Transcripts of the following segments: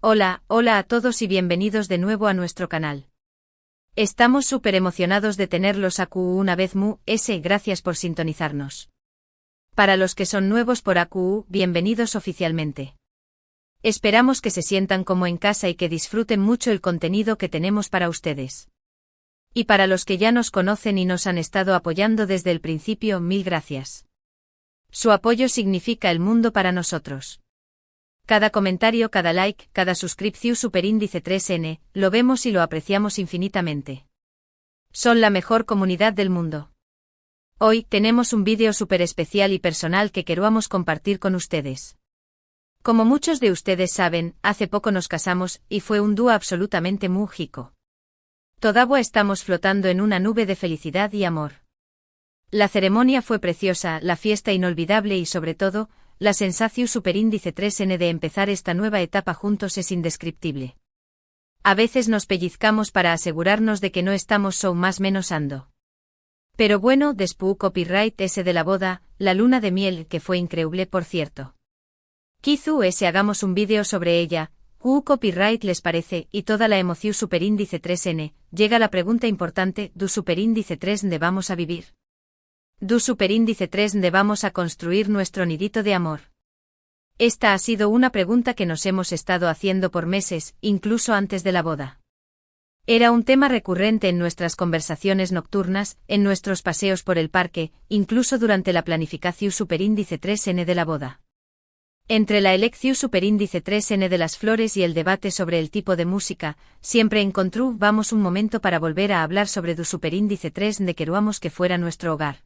Hola a todos y bienvenidos de nuevo a nuestro canal. Estamos súper emocionados de tenerlos AQU una vez gracias por sintonizarnos. Para los que son nuevos por AQU, bienvenidos oficialmente. Esperamos que se sientan como en casa y que disfruten mucho el contenido que tenemos para ustedes. Y para los que ya nos conocen y nos han estado apoyando desde el principio, mil gracias. Su apoyo significa el mundo para nosotros. Cada comentario, cada like, cada suscripción superíndice 3N, lo vemos y lo apreciamos infinitamente. Son la mejor comunidad del mundo. Hoy tenemos un vídeo súper especial y personal que queremos compartir con ustedes. Como muchos de ustedes saben, hace poco nos casamos y fue un dúo absolutamente mágico. Todavía estamos flotando en una nube de felicidad y amor. La ceremonia fue preciosa, la fiesta inolvidable y sobre todo, la sensación superíndice 3N de empezar esta nueva etapa juntos es indescriptible. A veces nos pellizcamos para asegurarnos de que no estamos más menos ando. Pero bueno, después copyright ese de la boda, la luna de miel que fue increíble por cierto. Quizu hagamos un vídeo sobre ella, copyright les parece, y toda la emoción superíndice 3N, llega la pregunta importante, ¿du superíndice 3N vamos a vivir? ¿Du superíndice 3N vamos a construir nuestro nidito de amor? Esta ha sido una pregunta que nos hemos estado haciendo por meses, incluso antes de la boda. Era un tema recurrente en nuestras conversaciones nocturnas, en nuestros paseos por el parque, incluso durante la planificación superíndice 3N de la boda. Entre la elección superíndice 3N de las flores y el debate sobre el tipo de música, siempre encontramos un momento para volver a hablar sobre du superíndice 3N de queríamos que fuera nuestro hogar.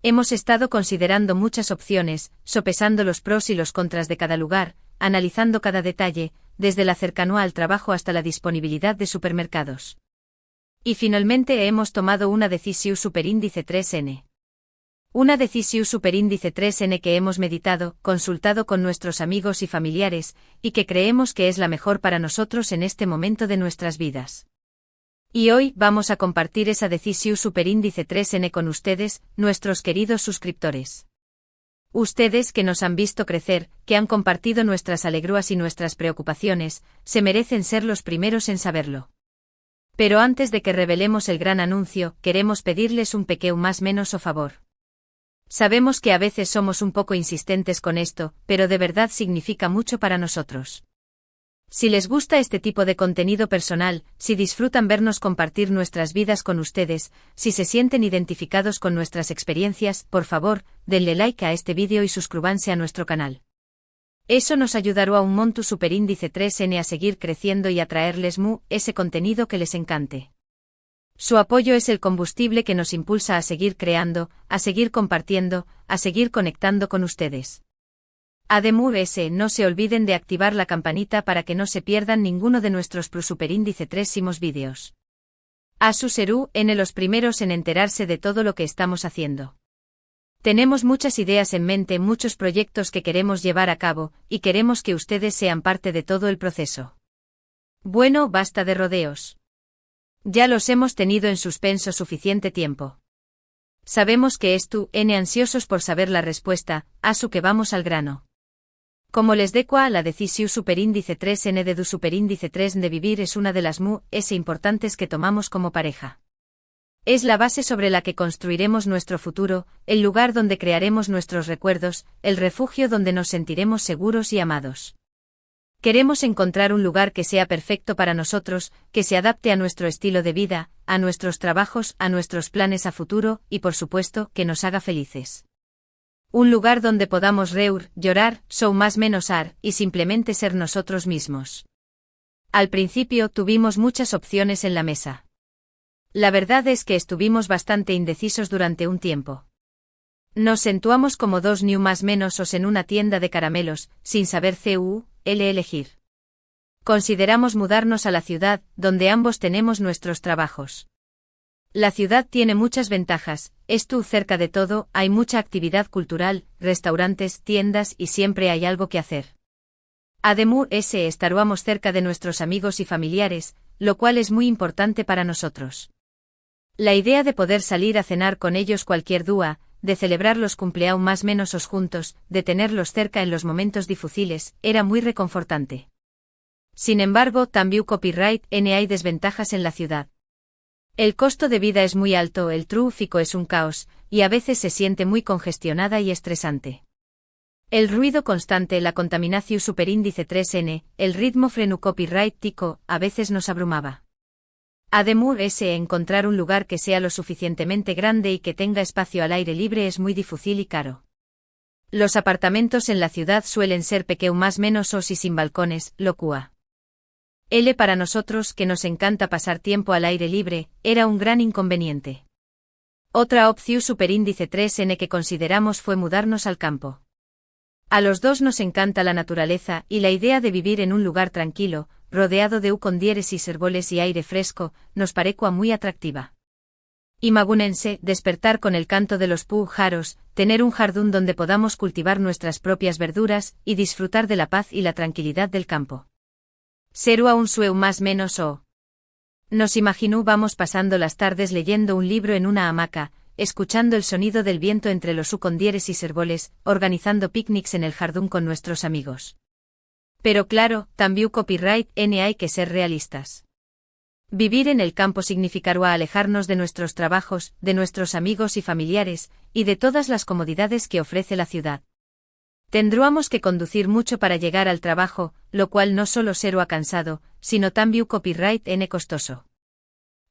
Hemos estado considerando muchas opciones, sopesando los pros y los contras de cada lugar, analizando cada detalle, desde la cercanía al trabajo hasta la disponibilidad de supermercados. Y finalmente hemos tomado una decisión superíndice 3N. Una decisión superíndice 3N que hemos meditado, consultado con nuestros amigos y familiares, y que creemos que es la mejor para nosotros en este momento de nuestras vidas. Y hoy vamos a compartir esa decisión superíndice 3N con ustedes, nuestros queridos suscriptores. Ustedes que nos han visto crecer, que han compartido nuestras alegrías y nuestras preocupaciones, se merecen ser los primeros en saberlo. Pero antes de que revelemos el gran anuncio, queremos pedirles un pequeño más menos o favor. Sabemos que a veces somos un poco insistentes con esto, pero de verdad significa mucho para nosotros. Si les gusta este tipo de contenido personal, si disfrutan vernos compartir nuestras vidas con ustedes, si se sienten identificados con nuestras experiencias, por favor, denle like a este vídeo y suscríbanse a nuestro canal. Eso nos ayudará a un monto superíndice 3N a seguir creciendo y a traerles ese contenido que les encante. Su apoyo es el combustible que nos impulsa a seguir creando, a seguir compartiendo, a seguir conectando con ustedes. Además, no se olviden de activar la campanita para que no se pierdan ninguno de nuestros superíndice 3 vídeos. Asu serú los primeros en enterarse de todo lo que estamos haciendo. Tenemos muchas ideas en mente, muchos proyectos que queremos llevar a cabo, y queremos que ustedes sean parte de todo el proceso. Bueno, basta de rodeos. Ya los hemos tenido en suspenso suficiente tiempo. Sabemos que ansiosos por saber la respuesta, Asu que vamos al grano. Como les decua, la decisión superíndice 3N de du superíndice 3N de vivir es una de las importantes que tomamos como pareja. Es la base sobre la que construiremos nuestro futuro, el lugar donde crearemos nuestros recuerdos, el refugio donde nos sentiremos seguros y amados. Queremos encontrar un lugar que sea perfecto para nosotros, que se adapte a nuestro estilo de vida, a nuestros trabajos, a nuestros planes a futuro, y por supuesto, que nos haga felices. Un lugar donde podamos reír, llorar, más menos y simplemente ser nosotros mismos. Al principio tuvimos muchas opciones en la mesa. La verdad es que estuvimos bastante indecisos durante un tiempo. Nos sentuamos como dos más menos en una tienda de caramelos, sin saber elegir. Consideramos mudarnos a la ciudad, donde ambos tenemos nuestros trabajos. La ciudad tiene muchas ventajas, cerca de todo, hay mucha actividad cultural, restaurantes, tiendas y siempre hay algo que hacer. Además, estaríamos cerca de nuestros amigos y familiares, lo cual es muy importante para nosotros. La idea de poder salir a cenar con ellos cualquier día, de celebrar los cumpleaños más menos juntos, de tenerlos cerca en los momentos difíciles, era muy reconfortante. Sin embargo, también copyright N hay desventajas en la ciudad. El costo de vida es muy alto, el tráfico es un caos, y a veces se siente muy congestionada y estresante. El ruido constante, la contaminación superíndice 3N, el ritmo freno copyright tico, a veces nos abrumaba. Además, encontrar un lugar que sea lo suficientemente grande y que tenga espacio al aire libre es muy difícil y caro. Los apartamentos en la ciudad suelen ser más menos y sin balcones, lo cual. Para nosotros, que nos encanta pasar tiempo al aire libre, era un gran inconveniente. Otra opción superíndice 3N que consideramos fue mudarnos al campo. A los dos nos encanta la naturaleza y la idea de vivir en un lugar tranquilo, rodeado de condieres y árboles y aire fresco, nos parecua muy atractiva. Imagúnense, despertar con el canto de los pájaros, tener un jardín donde podamos cultivar nuestras propias verduras y disfrutar de la paz y la tranquilidad del campo. Será un sueño más menos o. Nos imaginó vamos pasando las tardes leyendo un libro en una hamaca, escuchando el sonido del viento entre los condieres y árboles, organizando picnics en el jardín con nuestros amigos. Pero claro, también copyright N hay que ser realistas. Vivir en el campo significará alejarnos de nuestros trabajos, de nuestros amigos y familiares, y de todas las comodidades que ofrece la ciudad. Tendríamos que conducir mucho para llegar al trabajo, lo cual no solo será cansado, sino también copyright N costoso.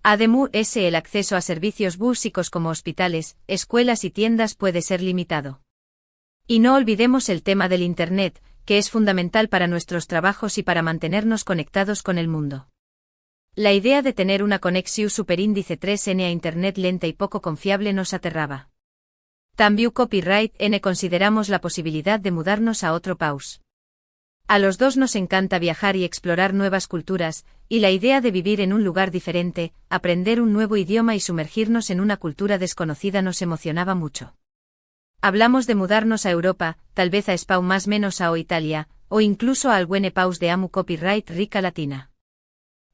Además, el acceso a servicios básicos como hospitales, escuelas y tiendas puede ser limitado. Y no olvidemos el tema del Internet, que es fundamental para nuestros trabajos y para mantenernos conectados con el mundo. La idea de tener una conexión superíndice 3N a Internet lenta y poco confiable nos aterraba. También copyright N consideramos la posibilidad de mudarnos a otro país. A los dos nos encanta viajar y explorar nuevas culturas, y la idea de vivir en un lugar diferente, aprender un nuevo idioma y sumergirnos en una cultura desconocida nos emocionaba mucho. Hablamos de mudarnos a Europa, tal vez a España más menos a o Italia, o incluso a algún país de amu copyright rica latina.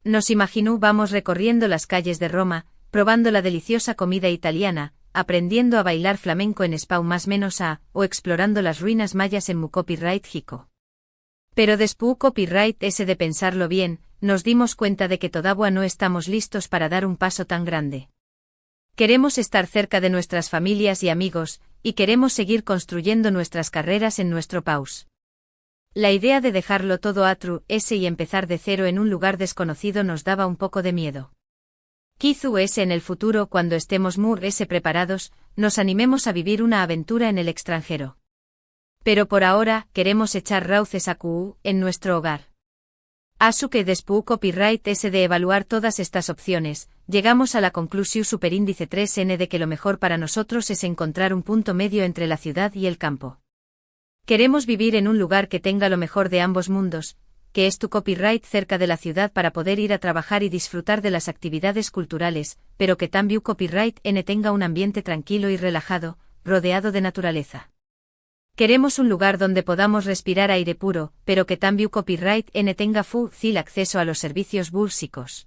Nos imaginó vamos recorriendo las calles de Roma, probando la deliciosa comida italiana, aprendiendo a bailar flamenco en España más menos a, o explorando las ruinas mayas en mu copyright jico. Pero después copyright ese de pensarlo bien, nos dimos cuenta de que todavía no estamos listos para dar un paso tan grande. Queremos estar cerca de nuestras familias y amigos, y queremos seguir construyendo nuestras carreras en nuestro país. La idea de dejarlo todo y empezar de cero en un lugar desconocido nos daba un poco de miedo. Quizás en el futuro, cuando estemos preparados, nos animemos a vivir una aventura en el extranjero. Pero por ahora, queremos echar raíces en nuestro hogar. Así que después copyright de evaluar todas estas opciones, llegamos a la conclusión superíndice 3N de que lo mejor para nosotros es encontrar un punto medio entre la ciudad y el campo. Queremos vivir en un lugar que tenga lo mejor de ambos mundos, que es tu copyright cerca de la ciudad para poder ir a trabajar y disfrutar de las actividades culturales, pero que también copyright N tenga un ambiente tranquilo y relajado, rodeado de naturaleza. Queremos un lugar donde podamos respirar aire puro, pero que también copyright N tenga fácil acceso a los servicios básicos.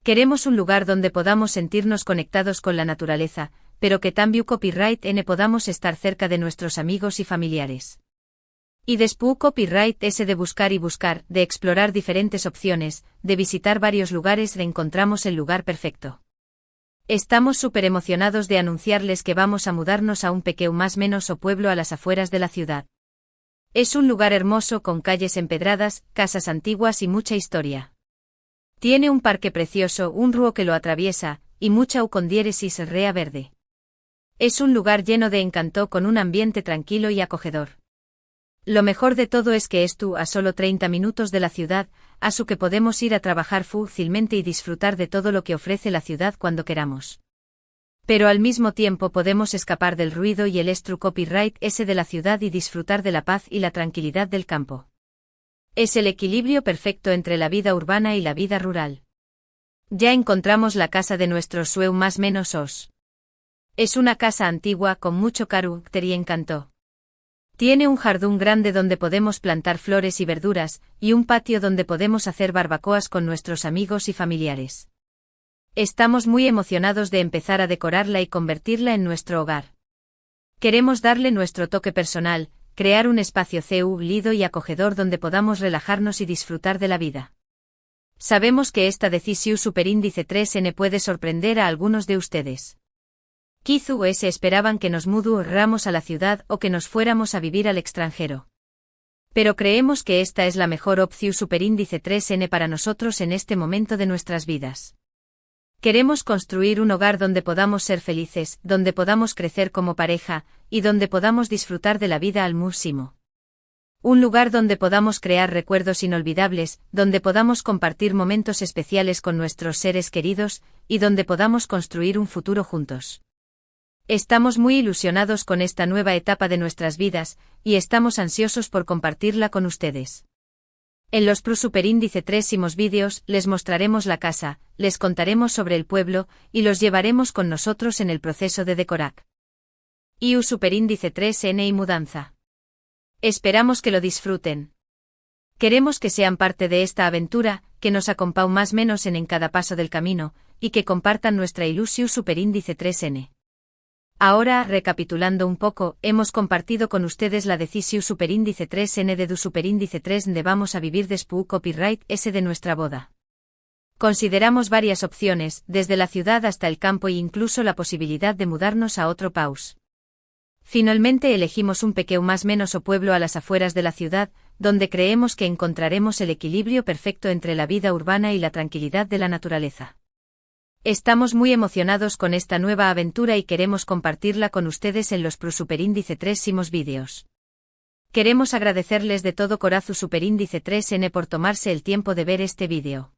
Queremos un lugar donde podamos sentirnos conectados con la naturaleza, pero que también copyright N podamos estar cerca de nuestros amigos y familiares. Y después copyright S de buscar y buscar, de explorar diferentes opciones, de visitar varios lugares encontramos el lugar perfecto. Estamos súper emocionados de anunciarles que vamos a mudarnos a un pequeño más menos o pueblo a las afueras de la ciudad. Es un lugar hermoso con calles empedradas, casas antiguas y mucha historia. Tiene un parque precioso, un río que lo atraviesa, y mucha ucondiéresis rea verde. Es un lugar lleno de encanto con un ambiente tranquilo y acogedor. Lo mejor de todo es que esto a solo 30 minutos de la ciudad, a su que podemos ir a trabajar fácilmente y disfrutar de todo lo que ofrece la ciudad cuando queramos. Pero al mismo tiempo podemos escapar del ruido y el copyright S de la ciudad y disfrutar de la paz y la tranquilidad del campo. Es el equilibrio perfecto entre la vida urbana y la vida rural. Ya encontramos la casa de nuestros sueños más menos os. Es una casa antigua con mucho carácter y encanto. Tiene un jardín grande donde podemos plantar flores y verduras, y un patio donde podemos hacer barbacoas con nuestros amigos y familiares. Estamos muy emocionados de empezar a decorarla y convertirla en nuestro hogar. Queremos darle nuestro toque personal, crear un espacio lido y acogedor donde podamos relajarnos y disfrutar de la vida. Sabemos que esta decisión superíndice 3N puede sorprender a algunos de ustedes. Quizás esperaban que nos mudáramos a la ciudad o que nos fuéramos a vivir al extranjero. Pero creemos que esta es la mejor opción superíndice 3N para nosotros en este momento de nuestras vidas. Queremos construir un hogar donde podamos ser felices, donde podamos crecer como pareja, y donde podamos disfrutar de la vida al máximo. Un lugar donde podamos crear recuerdos inolvidables, donde podamos compartir momentos especiales con nuestros seres queridos, y donde podamos construir un futuro juntos. Estamos muy ilusionados con esta nueva etapa de nuestras vidas, y estamos ansiosos por compartirla con ustedes. En los superíndice 3 vídeos les mostraremos la casa, les contaremos sobre el pueblo, y los llevaremos con nosotros en el proceso de decorar. Superíndice 3N y mudanza. Esperamos que lo disfruten. Queremos que sean parte de esta aventura, que nos acompañen más o menos en cada paso del camino, y que compartan nuestra ilusión superíndice 3N. Ahora, recapitulando un poco, hemos compartido con ustedes la decisión superíndice 3N de du superíndice 3 de vamos a vivir después copyright S de nuestra boda. Consideramos varias opciones, desde la ciudad hasta el campo e incluso la posibilidad de mudarnos a otro país. Finalmente elegimos un pequeño más menos o pueblo a las afueras de la ciudad, donde creemos que encontraremos el equilibrio perfecto entre la vida urbana y la tranquilidad de la naturaleza. Estamos muy emocionados con esta nueva aventura y queremos compartirla con ustedes en los superíndice 3 vídeos. Queremos agradecerles de todo corazón superíndice 3N por tomarse el tiempo de ver este vídeo.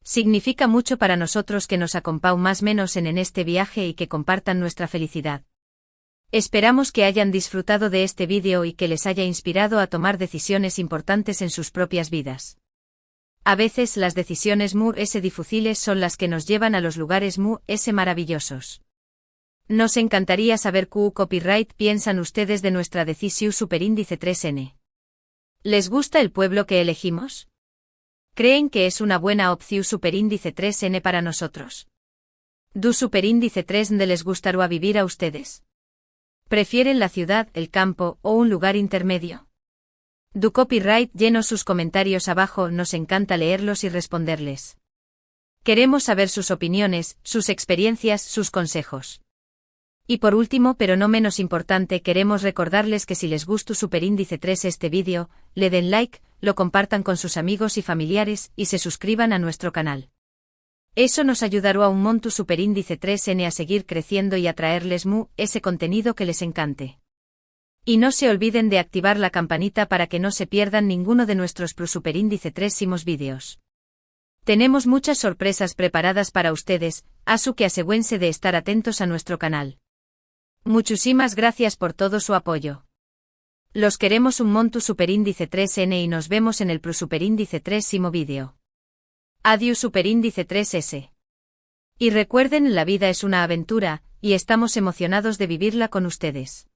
Significa mucho para nosotros que nos acompañen más menos en este viaje y que compartan nuestra felicidad. Esperamos que hayan disfrutado de este vídeo y que les haya inspirado a tomar decisiones importantes en sus propias vidas. A veces las decisiones muy difíciles son las que nos llevan a los lugares muy maravillosos. Nos encantaría saber qué copyright piensan ustedes de nuestra decisión superíndice 3N. ¿Les gusta el pueblo que elegimos? ¿Creen que es una buena opción superíndice 3N para nosotros? ¿Du superíndice 3N les gustaría vivir a ustedes? ¿Prefieren la ciudad, el campo o un lugar intermedio? Du copyright llenos sus comentarios abajo, nos encanta leerlos y responderles. Queremos saber sus opiniones, sus experiencias, sus consejos. Y por último, pero no menos importante, queremos recordarles que si les gusta superíndice 3 este vídeo, le den like, lo compartan con sus amigos y familiares y se suscriban a nuestro canal. Eso nos ayudará un montón superíndice 3N a seguir creciendo y atraerles ese contenido que les encante. Y no se olviden de activar la campanita para que no se pierdan ninguno de nuestros superíndice 3 vídeos. Tenemos muchas sorpresas preparadas para ustedes, así que asegúrense de estar atentos a nuestro canal. Muchísimas gracias por todo su apoyo. Los queremos un montón superíndice 3N y nos vemos en el superíndice 3 vídeo. Adiós superíndice 3S. Y recuerden, la vida es una aventura, y estamos emocionados de vivirla con ustedes.